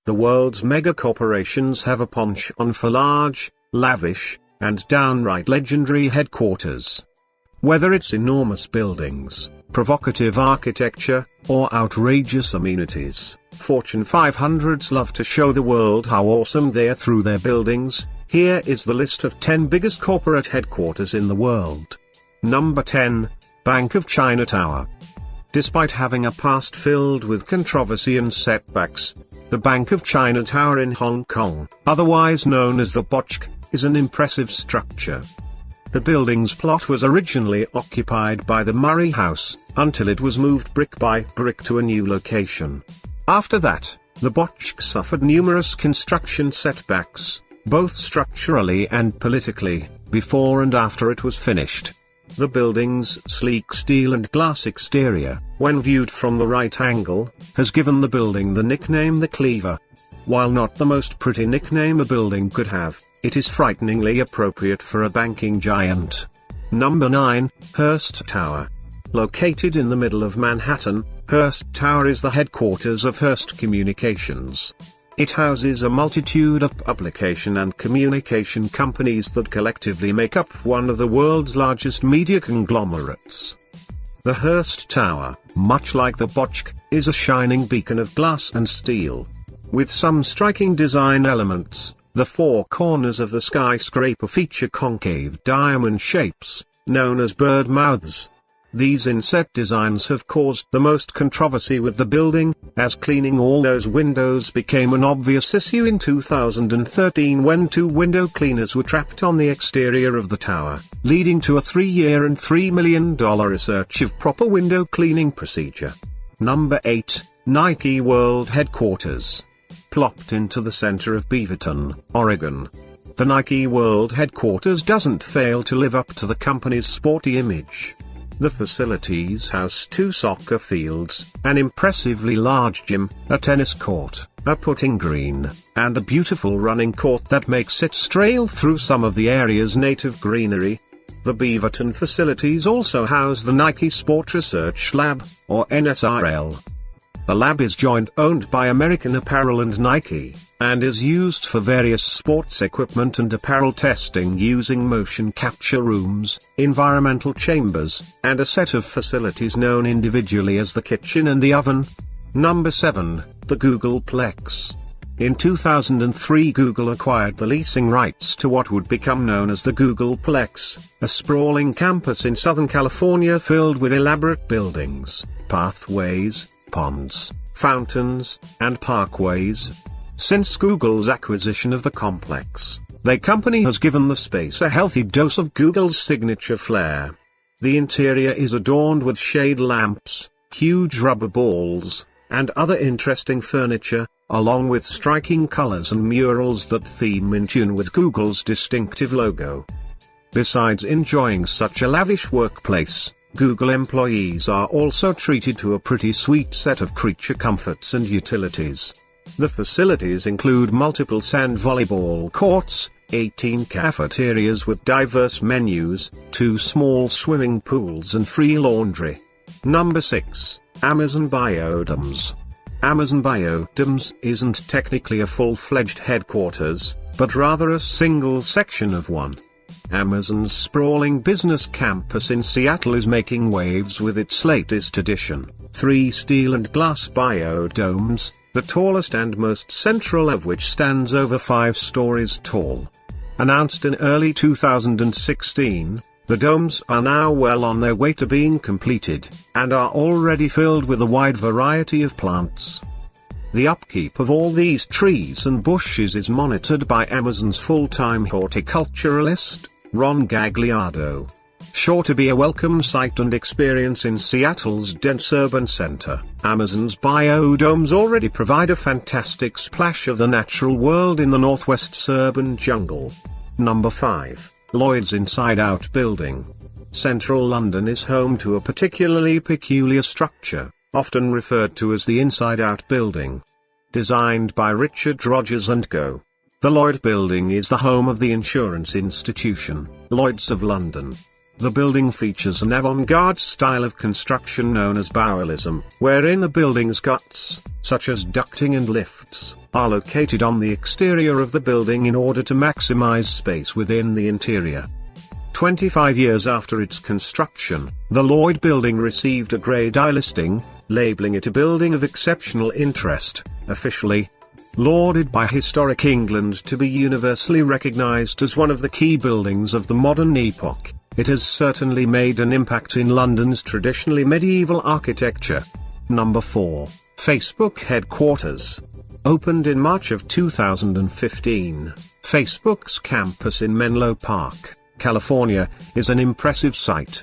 The world's mega-corporations have a penchant for large, lavish, and downright legendary headquarters. Whether it's enormous buildings, provocative architecture, or outrageous amenities, Fortune 500s love to show the world how awesome they are through their buildings. Here is the list of 10 biggest corporate headquarters in the world. Number 10, Bank of China Tower. Despite having a past filled with controversy and setbacks, the Bank of China Tower in Hong Kong, otherwise known as the Botch, is an impressive structure. The building's plot was originally occupied by the Murray House, until it was moved brick by brick to a new location. After that, the Botch suffered numerous construction setbacks, both structurally and politically, before and after it was finished. The building's sleek steel and glass exterior, when viewed from the right angle, has given the building the nickname the Cleaver. While not the most pretty nickname a building could have, it is frighteningly appropriate for a banking giant. Number 9, Hearst Tower. Located in the middle of Manhattan, Hearst Tower is the headquarters of Hearst Communications. It houses a multitude of publication and communication companies that collectively make up one of the world's largest media conglomerates. The Hearst Tower, much like the Botch, is a shining beacon of glass and steel. With some striking design elements, the four corners of the skyscraper feature concave diamond shapes, known as bird mouths. These inset designs have caused the most controversy with the building, as cleaning all those windows became an obvious issue in 2013 when 2 window cleaners were trapped on the exterior of the tower, leading to a 3-year and $3 million research of proper window cleaning procedure. Number 8, Nike World Headquarters. Plopped into the center of Beaverton, Oregon. The Nike World Headquarters doesn't fail to live up to the company's sporty image. The facilities house 2 soccer fields, an impressively large gym, a tennis court, a putting green, and a beautiful running court that makes it stroll through some of the area's native greenery. The Beaverton facilities also house the Nike Sport Research Lab, or NSRL. The lab is joint-owned by American Apparel and Nike, and is used for various sports equipment and apparel testing using motion capture rooms, environmental chambers, and a set of facilities known individually as the kitchen and the oven. Number 7, the Googleplex. In 2003 Google acquired the leasing rights to what would become known as the Googleplex, a sprawling campus in Southern California filled with elaborate buildings, pathways, ponds, fountains, and parkways. Since Google's acquisition of the complex, their company has given the space a healthy dose of Google's signature flair. The interior is adorned with shade lamps, huge rubber balls, and other interesting furniture, along with striking colors and murals that theme in tune with Google's distinctive logo. Besides enjoying such a lavish workplace, Google employees are also treated to a pretty sweet set of creature comforts and utilities. The facilities include multiple sand volleyball courts, 18 cafeterias with diverse menus, 2 small swimming pools and free laundry. Number 6, Amazon Biodomes. Amazon Biodomes isn't technically a full-fledged headquarters, but rather a single section of one. Amazon's sprawling business campus in Seattle is making waves with its latest addition, 3 steel and glass biodomes, the tallest and most central of which stands over 5 stories tall. Announced in early 2016, the domes are now well on their way to being completed, and are already filled with a wide variety of plants. The upkeep of all these trees and bushes is monitored by Amazon's full-time horticulturalist, Ron Gagliardo. Sure to be a welcome sight and experience in Seattle's dense urban center, Amazon's biodomes already provide a fantastic splash of the natural world in the Northwest's urban jungle. Number 5, Lloyds Inside Out Building. Central London is home to a particularly peculiar structure, often referred to as the Inside Out Building. Designed by Richard Rogers & Co., the Lloyd Building is the home of the insurance institution, Lloyds of London. The building features an avant-garde style of construction known as Biodomes, wherein the building's guts, such as ducting and lifts, are located on the exterior of the building in order to maximize space within the interior. 25 years after its construction, the Lloyd building received a Grade I listing, labeling it a building of exceptional interest, officially lauded by Historic England to be universally recognized as one of the key buildings of the modern epoch. It has certainly made an impact in London's traditionally medieval architecture. Number 4. Facebook Headquarters. Opened in March of 2015, Facebook's campus in Menlo Park, California, is an impressive sight.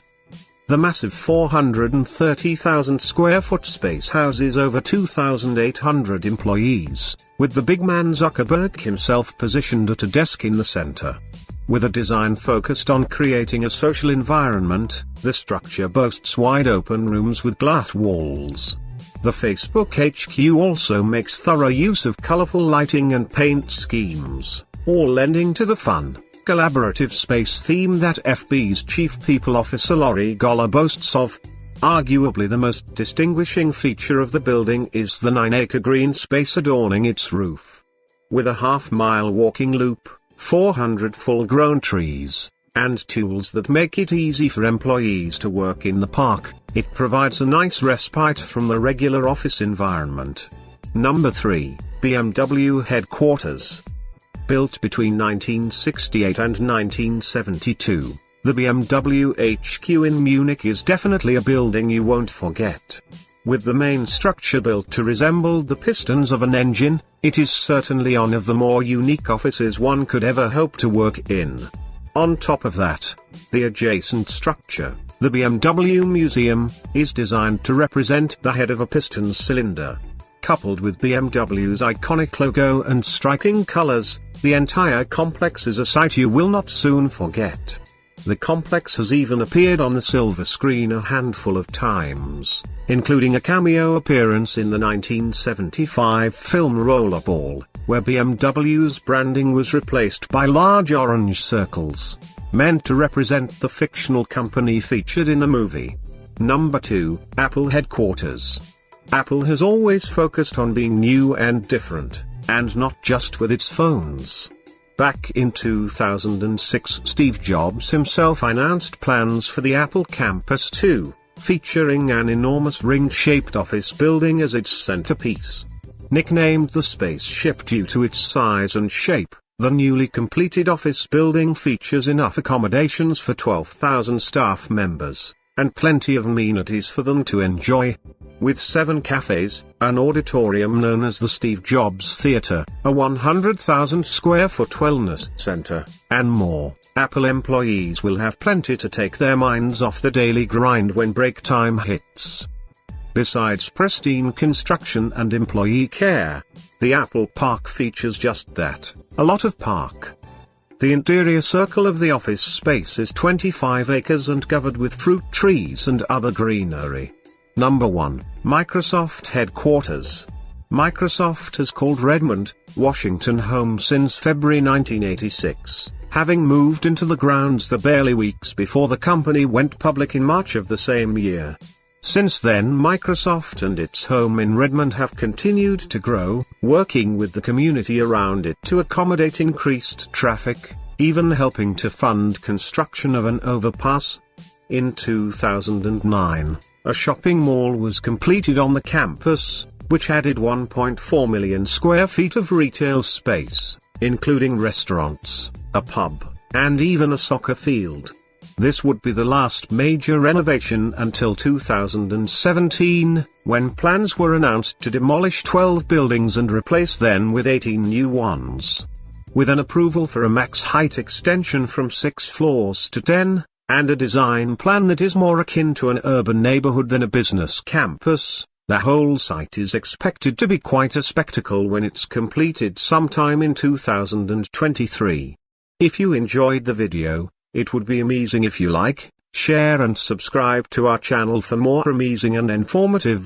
The massive 430,000 square foot space houses over 2,800 employees, with the big man Zuckerberg himself positioned at a desk in the center. With a design focused on creating a social environment, the structure boasts wide-open rooms with glass walls. The Facebook HQ also makes thorough use of colorful lighting and paint schemes, all lending to the fun, collaborative space theme that FB's Chief People Officer Lori Goller boasts of. Arguably the most distinguishing feature of the building is the 9-acre green space adorning its roof. With a half-mile walking loop, 400 full-grown trees, and tools that make it easy for employees to work in the park, it provides a nice respite from the regular office environment. Number 3, BMW Headquarters. Built between 1968 and 1972, the BMW HQ in Munich is definitely a building you won't forget. With the main structure built to resemble the pistons of an engine, it is certainly one of the more unique offices one could ever hope to work in. On top of that, the adjacent structure, the BMW Museum, is designed to represent the head of a piston cylinder. Coupled with BMW's iconic logo and striking colors, the entire complex is a sight you will not soon forget. The complex has even appeared on the silver screen a handful of times, including a cameo appearance in the 1975 film Rollerball, where BMW's branding was replaced by large orange circles, meant to represent the fictional company featured in the movie. Number 2, Apple Headquarters. Apple has always focused on being new and different, and not just with its phones. Back in 2006, Steve Jobs himself announced plans for the Apple Campus 2, featuring an enormous ring-shaped office building as its centerpiece. Nicknamed the spaceship due to its size and shape, the newly completed office building features enough accommodations for 12,000 staff members, and plenty of amenities for them to enjoy. With 7 cafes, an auditorium known as the Steve Jobs Theater, a 100,000 square foot wellness center, and more, Apple employees will have plenty to take their minds off the daily grind when break time hits. Besides pristine construction and employee care, the Apple Park features just that, a lot of park. The interior circle of the office space is 25 acres and covered with fruit trees and other greenery. Number 1, Microsoft Headquarters. Microsoft has called Redmond, Washington home since February 1986, having moved into the grounds the barely weeks before the company went public in March of the same year. Since then, Microsoft and its home in Redmond have continued to grow, working with the community around it to accommodate increased traffic, even helping to fund construction of an overpass. In 2009, a shopping mall was completed on the campus, which added 1.4 million square feet of retail space, including restaurants, a pub, and even a soccer field. This would be the last major renovation until 2017, when plans were announced to demolish 12 buildings and replace them with 18 new ones. With an approval for a max height extension from 6 floors to 10, and a design plan that is more akin to an urban neighborhood than a business campus, the whole site is expected to be quite a spectacle when it's completed sometime in 2023. If you enjoyed the video, it would be amazing if you like, share and subscribe to our channel for more amazing and informative